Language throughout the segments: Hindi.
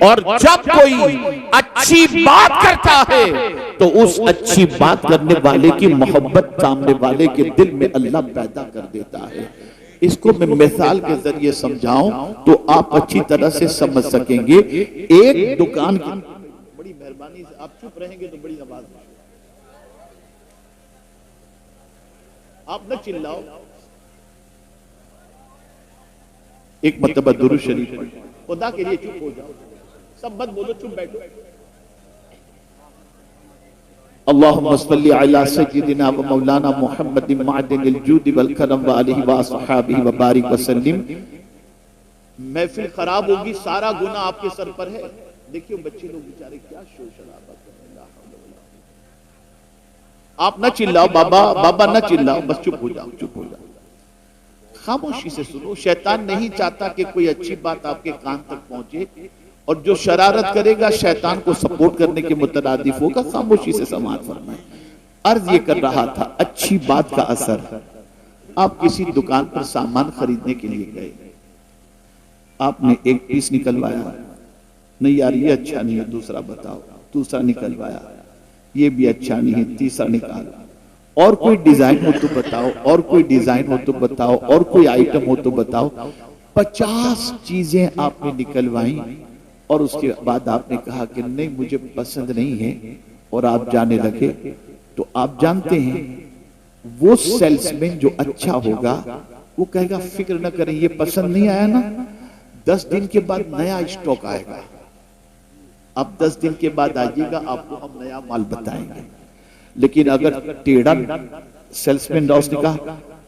और जब कोई अच्छी बात करता है तो उस अच्छी बात करने वाले की मोहब्बत सामने वाले के दिल में अल्लाह पैदा कर देता है। इसको मैं मिसाल के जरिए समझाऊं तो आप अच्छी तरह से समझ सकेंगे। एक दुकान की बड़ी मेहरबानी से आप चुप रहेंगे तो बड़ी आवाज, आप न चिल्लाओ। एक मरतबा दुरूद शरीफ पढ़, खुदा के लिए चुप हो जाओ, सब मत बोलो, चुप बैठो। अल्लाहुम्मा सल्ली अला सय्यिदिना व मौलाना मुहम्मदिन मअदिनिल जूदि वल करम व आलिहि व अस्हाबिहि व बारिक व सल्लिम। महफिल खराब होगी, सारा गुनाह आपके सर पर है। देखिए बच्चे लोग बेचारे क्या शोर शराबा कर रहे हैं। आप ना चिल्लाओ बाबा, बाबा ना चिल्लाओ, बस चुप हो जाओ, चुप हो जाओ, खामोशी से सुनो। शैतान नहीं चाहता कि कोई अच्छी बात आपके कान तक पहुंचे, और जो शरारत करेगा शैतान को सपोर्ट करने के मुतरादिफ होगा। खामोशी से समाअत फरमाएं। अर्ज ये कर रहा था, अच्छी बात का असर। आप किसी दुकान पर सामान खरीदने के लिए गए, आपने एक पीस निकलवाया, नहीं यार ये अच्छा नहीं है, दूसरा बताओ, दूसरा निकलवाया, ये भी अच्छा नहीं है, तीसरा निकाला, और कोई डिजाइन हो तो बताओ, और कोई डिजाइन हो तो बताओ, और कोई आइटम हो तो बताओ। 50 चीजें आपने निकलवाई और उसके बाद आपने कहा कि नहीं मुझे पसंद नहीं है, और आप जाने लगे। तो आप जानते हैं वो सेल्समैन जो अच्छा होगा वो कहेगा फिक्र न करें, ये पसंद नहीं आया ना, 10 दिन के बाद नया स्टॉक आएगा, अब 10 दिन के बाद आइएगा, आपको हम नया माल बताएंगे। लेकिन अगर टेढ़ा सेल्समैन ने कहा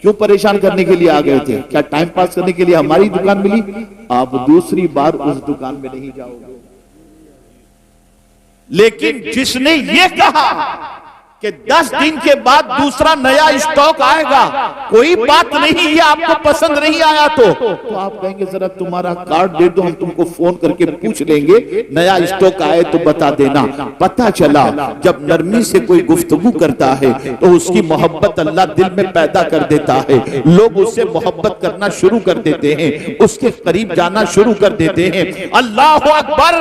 क्यों परेशान करने के लिए आ गए थे, क्या टाइम पास करने के लिए हमारी दुकान मिली, आप दूसरी बार उस दुकान में नहीं जाओगे। लेकिन जिसने ये कहा कि 10 दिन के बाद दूसरा नया स्टॉक आएगा, कोई बात नहीं, ये आपको पसंद नहीं आया तो आप कहेंगे जरा तुम्हारा कार्ड दे दो, हम तुमको फोन करके पूछ लेंगे, नया स्टॉक आए तो बता देना। पता चला जब नरमी से कोई गुफ्तगू करता है तो उसकी मोहब्बत अल्लाह दिल में पैदा कर देता है, लोग उससे मोहब्बत करना शुरू कर देते हैं, उसके करीब जाना शुरू कर देते हैं। अल्लाह अकबर।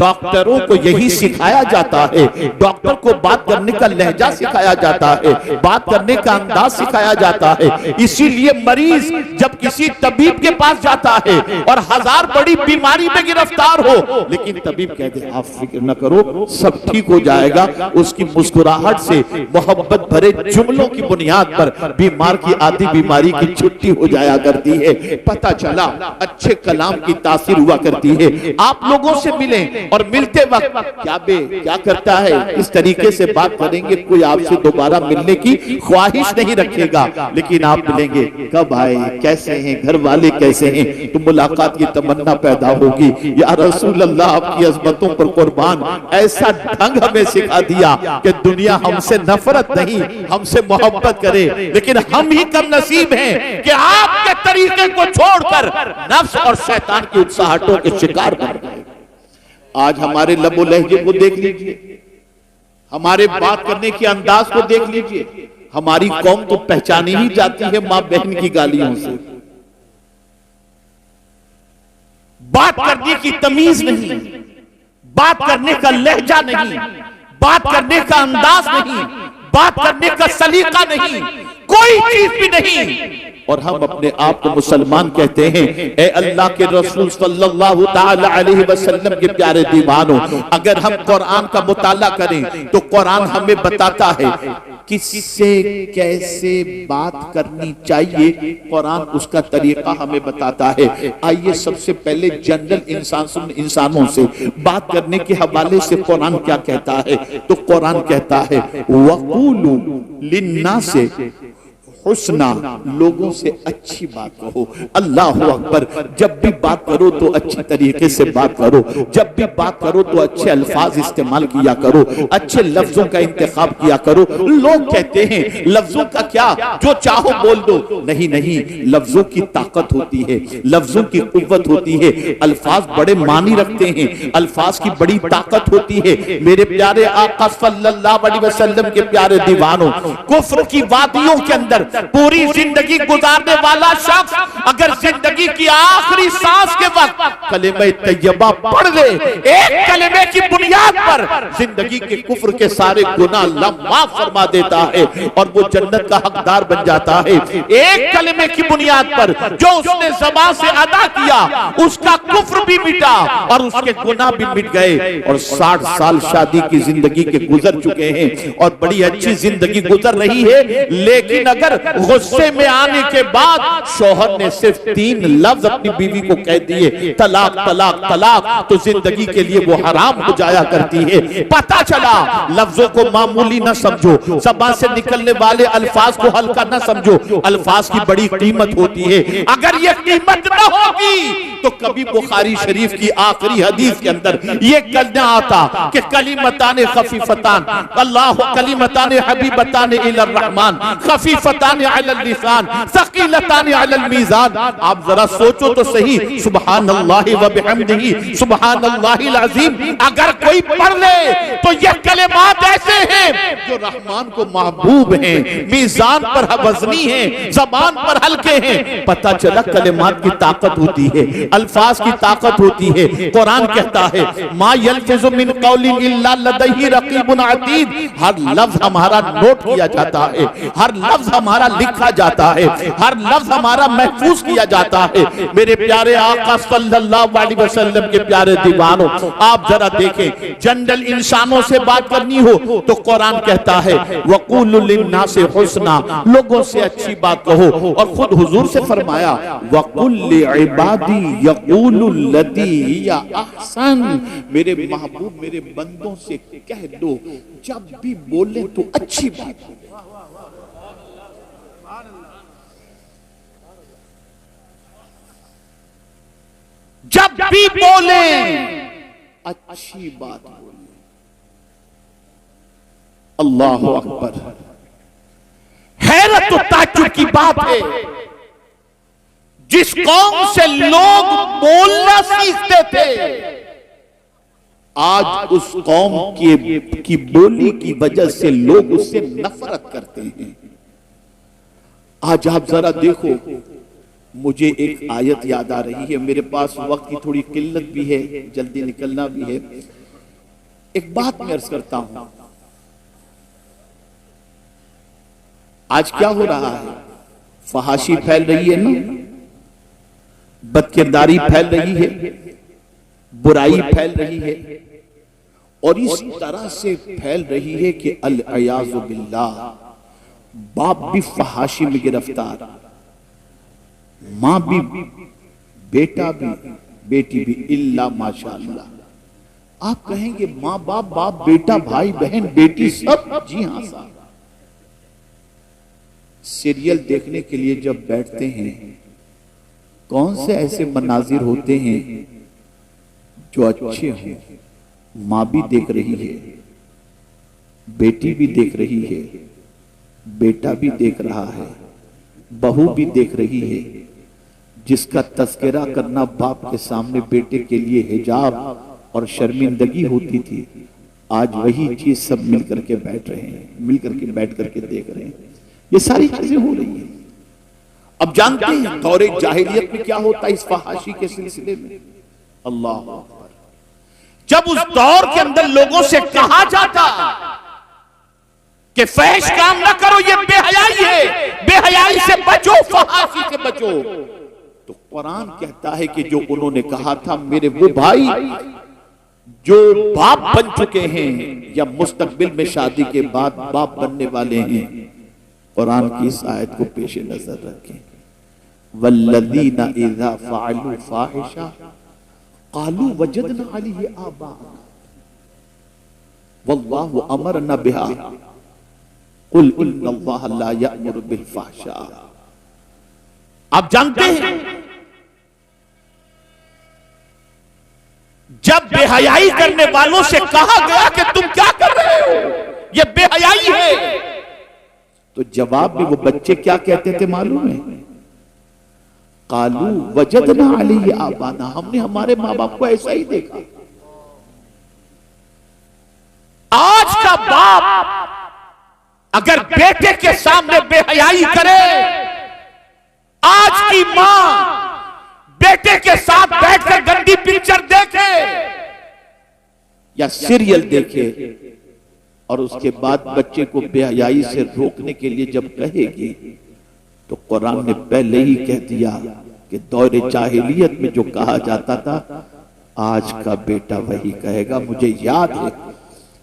डॉक्टरों को यही सिखाया जाता है, डॉक्टर को बात करने का लहजा सिखाया जाता है, बात करने का अंदाज सिखाया जाता है। इसीलिए मरीज जब किसी तबीब के पास जाता है और 1000 बड़ी बीमारी में गिरफ्तार हो, लेकिन तबीब कहते आप फिक्र न करो, सब ठीक हो जाएगा, उसकी मुस्कुराहट से मोहब्बत भरे जुमलों की बुनियाद पर बीमार की आधी बीमारी की छुट्टी हो जाया करती है। पता चला अच्छे कलाम की तासीर हुआ करती है। आप लोगों से मिलें और मिलते वक्त क्या करता है, इस तरीके से बात करेंगे, कोई आपसे दोबारा मिलने की ख्वाहिश नहीं रखेगा। लेकिन आप मिलेंगे, कब आए, कैसे हैं, घर वाले कैसे हैं, तो मुलाकात की तमन्ना पैदा होगी। या रसूल अल्लाह आपकी अज़मतों पर कुर्बान, ऐसा ढंग हमें सिखा दिया कि दुनिया हमसे नफरत नहीं हमसे मोहब्बत करे। लेकिन हम ही कम नसीब हैं कि आपके तरीके को छोड़कर नफ्स और शैतान की उत्साहटों के शिकार बन गए। आज हमारे लबो लहजे को देख लीजिए, हमारे बात करने के अंदाज को देख लीजिए। हमारी कौम तो पहचानी ही जाती है मां बहन की गालियों से। बात करने की तमीज नहीं, बात करने का लहजा नहीं, बात करने का अंदाज नहीं, बात करने का सलीका नहीं, कोई चीज भी नहीं। और हम अपने आप को मुसलमान कहते हैं। ए अल्लाह के रसूल सल्लल्लाहु ताला अलैहि वसल्लम के प्यारे दीवानों, अगर हम कुरान का मुताला करें तो कुरान हमें बताता है किससे कैसे बात करनी चाहिए, कुरान उसका तरीका हमें बताता है। आइए सबसे पहले जनरल इंसानों से बात करने के हवाले से कुरान क्या कहता है, तो कुरान कहता है वक़ूलू लिन्नास हुस्ना, लोगों से अच्छी बात कहो। अल्लाह अकबर। जब भी बात करो तो अच्छी तरीके से बात करो, जब भी बात करो तो अच्छे अल्फाज इस्तेमाल किया करो, अच्छे लफ्जों का इंतखाब किया करो। लोग कहते हैं लफ्जों का क्या, जो चाहो बोल दो। नहीं नहीं, लफ्जों की ताकत होती है, लफ्जों की कुव्वत होती है, अल्फाज बड़े मानी रखते हैं, अल्फाज की बड़ी ताकत होती है। मेरे प्यारे आका सल्लल्लाहु अलैहि वसल्लम के प्यारे दीवानों, कुफ्र की वादियों के अंदर पूरी जिंदगी गुजारने वाला शख्स अगर जिंदगी की आखिरी सांस के वक्त कलेमा तैयबा पढ़ ले, एक कलेमे की बुनियाद पर जिंदगी के कुफ्र के सारे गुनाह अल्लाह माफ फरमा देता है और वो जन्नत का हकदार बन जाता है। एक कलेमे की बुनियाद पर जो उसने ज़बान से अदा किया उसका कुफ्र भी मिटा और उसके गुनाह भी मिट गए और 60 साल शादी की जिंदगी के गुजर चुके हैं और बड़ी अच्छी जिंदगी गुजर रही है। लेकिन अगर गुस्से में आने के बाद शौहर ने सिर्फ 3 लफ्ज अपनी बीवी को कह दिए, तलाक तलाक तलाक, तो जिंदगी के लिए वो हराम हो जाया करती है। पता चला लफ्जों को मामूली न समझो, ज़बान से निकलने वाले अल्फाज को हल्का न समझो, अल्फाज की बड़ी कीमत होती है। अगर ये कीमत न होगी तो कभी बुखारी शरीफ की आखिरी हदीस के अंदर ये कहना आता कि कलिमतान खफीफतान अल्लाह कलिमतान हबीबतान इलर रहमान खफीफतान अलल लिसान सकीलतान अलल मीज़ान। आप जरा सोचो तो सही, सुबहानल्लाहि व बिहम्दिही सुबहानल्लाहिल अज़ीम अगर कोई पढ़ ले तो ये कलिमात ऐसे हैं जो रहमान को महबूब हैं, मीज़ान पर वज़नी हैं, ज़बान पर हल्के हैं। पता चला कलिमात की ताकत होती है, अल्फाज की ताकत होती है। कुरान कहता है मा यल्फिज़ु मिन कौलिन इल्ला लदैहि रक़ीबुन अतीद, हर लफ्ज हमारा नोट किया जाता है, हर लफ्ज हमारा लिखा जाता है, हर लफ्ज हमारा महफूज किया जाता है। मेरे प्यारे आका सल्लल्लाहु अलैहि वसल्लम के प्यारे दीवानों, आप जरा देखें, जनरल इंसानों से बात करनी हो तो कुरान कहता है वक़ूलु लिन्नासि हुस्ना, लोगों से अच्छी बात कहो। और खुद हुजूर से फरमाया वक़ुल लिइबादी यक़ूलु लती हिया अहसन, मेरे महबूब मेरे बंदों से कह दो जब भी बोले तो अच्छी बात बोले। जब भी बोले अच्छी बात बोले। अल्लाहु अकबर। हैरत और ताज्जुब की बात है, जिस कौम से लोग बोलना सीखते थे आज उस कौम की बोली की वजह से लोग उससे नफरत करते हैं। आज आप जरा देखो, मुझे एक आयत याद आ रही है, मेरे पास वक्त की थोड़ी किल्लत भी है, जल्दी निकलना भी है। एक बात मैं अर्ज करता हूं, आज क्या हो रहा है? फहाशी फैल रही है ना, बदकिरदारी फैल रही है, बुराई फैल रही है और इस तरह से फैल रही है कि अल-अयाज़ु बिल्लाह, बाप भी फहाशी में गिरफ्तार, मां भी, बेटा भी, बेटी भी, इल्ला माशाअल्लाह। आप कहेंगे मां बाप, बाप बेटा, भाई बहन, बेटी सब, जी हां साहब। सीरियल देखने के लिए जब बैठते हैं, कौन से ऐसे मनाजिर होते हैं जो अच्छे हों? मां भी देख रही है, बेटी भी देख रही है, बेटा भी देख रहा है, बहू भी देख रही है। जिसका तस्करा करना बाप के सामने बेटे के लिए हिजाब और शर्मिंदगी होती थी, आज वही चीज सब मिल करके बैठ रहे हैं, मिल करके बैठ करके देख रहे हैं। ये सारी चीजें हो रही हैं। अब जानते हैं दौरे जाहिलियत में क्या होता है इस फहाशी के सिलसिले में? अल्लाह अकबर। जब उस दौर के अंदर लोगों से कहा जाता कि फहश काम ना करो, ये बेहयाई है, बेहयाई से बचो, फहाशी से बचो, तो कुरान कहता है कि जो उन्होंने कहा था, मेरे वो भाई जो बाप बन चुके हैं या मुस्तकबिल में शादी के बाद बाप बनने वाले हैं, कुरान की इस आयत को पेश नजर रखें। वल्लज़ीना इज़ा फ़अलू फ़ाहिशा क़ालू वजदना अलैहि आबाअना वल्लाहु अमरना बिहा कुल इन्नल्लाहा ला यअमुरु बिल फ़हशा। आप जानते हैं जब बेहयाई करने वालों से कहा गया कि तुम क्या कर रहे हो, ये बेहयाई है, तो जवाब में वो बच्चे क्या कहते थे मालूम है? कालू वजदना अलैहि आबाना, हमने हमारे माँ बाप को ऐसा ही देखा। आज का बाप अगर बेटे के सामने बेहयाई करे, आज की मां बेटे के साथ बैठकर गंदी पिक्चर देखे या सीरियल देखे और उसके बाद बच्चे को बेहयाई से रोकने के लिए जब कहेगी, तो कुरान ने पहले ही कह दिया कि दौरे जाहिलियत में जो कहा जाता था, आज का बेटा वही कहेगा। मुझे याद है,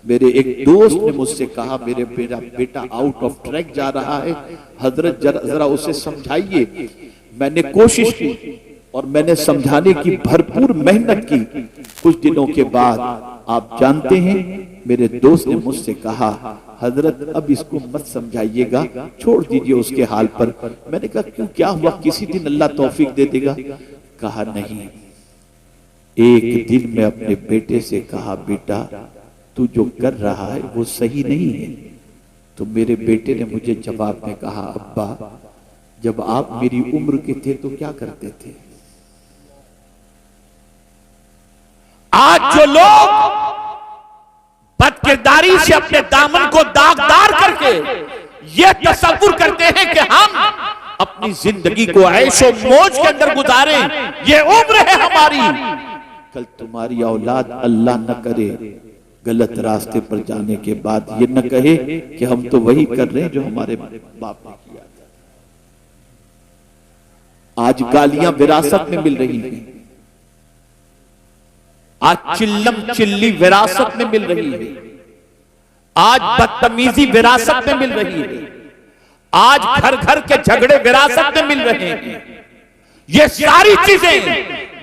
मेरे एक दोस्त ने मुझसे कहा, मेरे बेटा आउट ऑफ ट्रैक जा रहा है, हजरत जरा उसे समझाइए। मैंने कोशिश की और मैंने समझाने की भरपूर मेहनत की। कुछ दिनों के बाद आप जानते हैं, मेरे दोस्त ने मुझसे कहा, हजरत अब इसको मत समझाइएगा, छोड़ दीजिए उसके हाल पर। मैंने कहा क्यों, क्या हुआ, किसी दिन अल्लाह तौफीक दे देगा। कहा नहीं, एक दिन मैं अपने बेटे से कहा, बेटा तू जो कर रहा है वो सही नहीं है। तो मेरे बेटे ने मुझे जवाब में कहा, अब्बा जब आप मेरी उम्र के थे तो क्या करते थे। आज जो लोग बदकिरदारी से अपने दामन को दागदार करके ये तसव्वुर करते हैं कि हम अपनी जिंदगी को ऐशो मौज के अंदर गुजारें, ये उम्र है हमारी, कल तुम्हारी औलाद अल्लाह न करे गलत रास्ते पर जाने के बाद ये न कहे कि हम तो वही कर रहे हैं जो हमारे बाप ने किया था। आज गालियां विरासत में मिल रही हैं, आज चिल्लम चिल्ली विरासत में मिल रही है, आज बदतमीजी विरासत में मिल रही है, आज घर घर के झगड़े विरासत में मिल रहे हैं। ये सारी चीजें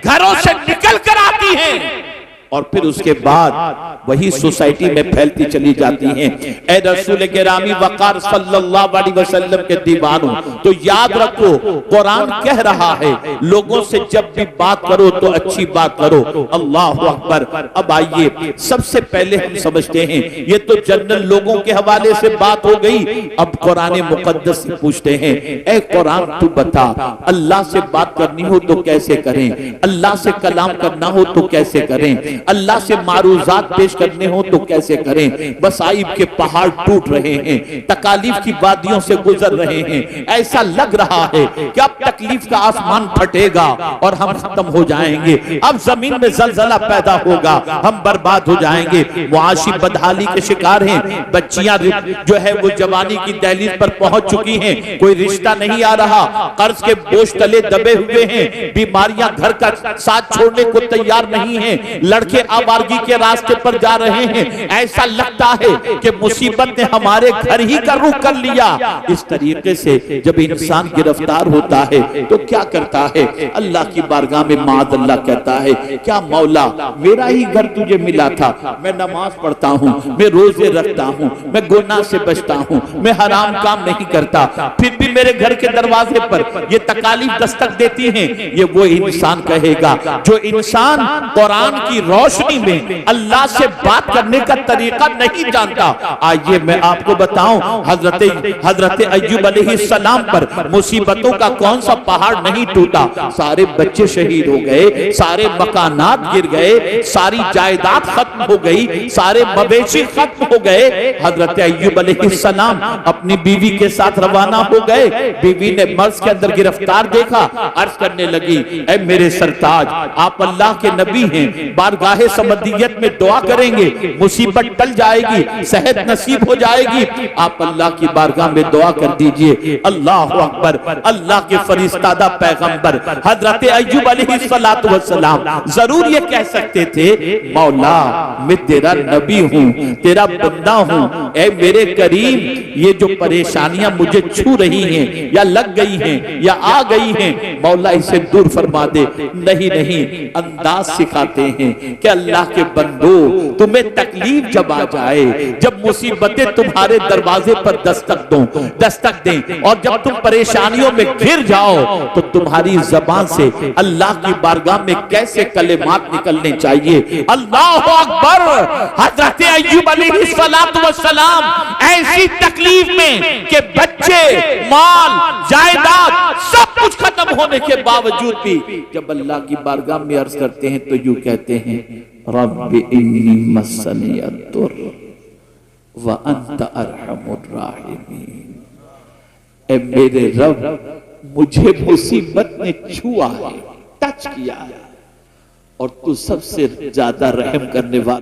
घरों से निकल कर आती हैं और फिर उसके बाद वही सोसाइटी में फैलती चली जाती हैं। ए रसूल गिरामी वक़ार सल्लल्लाहु अलैहि वसल्लम के दीवानों, तो याद रखो, कुरान कह रहा है लोगों से जब भी बात करो तो अच्छी बात करो। अल्लाहु अकबर। अब आइए, सबसे पहले हम समझते हैं, ये तो जनरल लोगों के हवाले से बात हो गई। अब कुरान मुकद्दस से पूछते हैं, ए कुरान तू बता, अल्लाह से बात करनी हो तो कैसे करें, अल्लाह से कलाम करना हो तो कैसे करें, अल्लाह से मारूजात पेश करने हो तो कैसे करें। मसाइब के पहाड़ टूट रहे हैं, तकालीफ की वादियों से गुजर रहे हैं, ऐसा लग रहा है कि अब तकलीफ का आसमान फटेगा और हम खत्म हो जाएंगे, अब जमीन में जलजला पैदा होगा, हम बर्बाद हो जाएंगे। मुआशी बदहाली के शिकार हैं, बच्चियां जो है वो जवानी की दहलीज पर पहुंच चुकी हैं, कोई रिश्ता नहीं आ रहा, कर्ज के बोझ तले दबे हुए हैं, बीमारियां घर का साथ छोड़ने को तैयार नहीं है, लड़के आवारगी के रास्ते पर जा रहे हैं, ऐसा लगता है कि मुसीबत ने हमारे घर ही का रुख कर लिया। इस तरीके से जब इंसान गिरफ्तार होता है तो क्या करता है, अल्लाह की बारगाह में माद अल्लाह कहता है, क्या मौला मेरा ही घर तुझे मिला था, मैं नमाज पढ़ता हूँ, मैं रोजे रखता हूँ, मैं गुनाह से बचता हूँ, मैं हराम काम नहीं करता, फिर भी मेरे घर के दरवाजे पर ये तकालीफ दस्तक देती हैं। ये वो इंसान कहेगा जो इंसान कुरान की रोशनी में अल्लाह से बात करने का तरीका नहीं जानता। आइए मैं आपको बताऊं, हजरत अय्यूब अलैहिस्सलाम पर मुसीबतों का कौन सा पहाड़ नहीं टूटा। सारे बच्चे शहीद हो गए, सारे मकानात गिर गए, सारी जायदाद खत्म हो गई, सारे मवेशी खत्म हो गए। हजरत अय्यूब अलैहिस्सलाम अपनी बीवी के साथ रवाना हो गए। बीवी ने मर्ज के अंदर गिरफ्तार देखा, अर्ज करने लगी, ऐ मेरे सरताज, आप अल्लाह के नबी हैं, बारगाहे समदियत में दुआ करेंगे, मुसीबत टल जाएगी, सेहत नसीब हो जाएगी, आप अल्लाह की बारगाह में दुआ कर दीजिए। अल्लाह अकबर। अल्लाह के फरिश्तादा पैगंबर हजरत अय्यूब अलैहिस्सलातु वस्सलाम जरूर ये कह सकते थे, मौला मैं तेरा नबी हूँ, तेरा बंदा हूँ, ऐ मेरे करीम ये जो परेशानियां मुझे छू रही हैं या लग गई हैं या आ गई हैं, मौला इसे दूर फरमा दे। नहीं नहीं, अंदाज सिखाते हैं कि अल्लाह के बंदो, तुम्हें तकलीफ जब आ जाए, जब मुसीबतें तुम्हारे दरवाजे पर दस्तक दें और जब तुम परेशानियों में घिर जाओ, तो तुम्हारी जबान से अल्लाह की बारगाह में कैसे कलेमात निकलने चाहिए। अल्लाह अकबर। हजरत अय्यूब अलैहिस्सलातु वस्सलाम ऐसी तकलीफ में कि बच्चे, माल, जायदाद सब कुछ खत्म होने के बावजूद भी जब अल्लाह की बारगाह में अर्ज करते हैं तो यूं कहते हैं, रब्बि इन्नी मस्सनी अद्दुर, व अंत अरहमुर राहिमीन। ए मेरे रब, मुझे मुसीबत ने छुआ है, टच किया है, और तू सबसे ज्यादा रहम करने वाला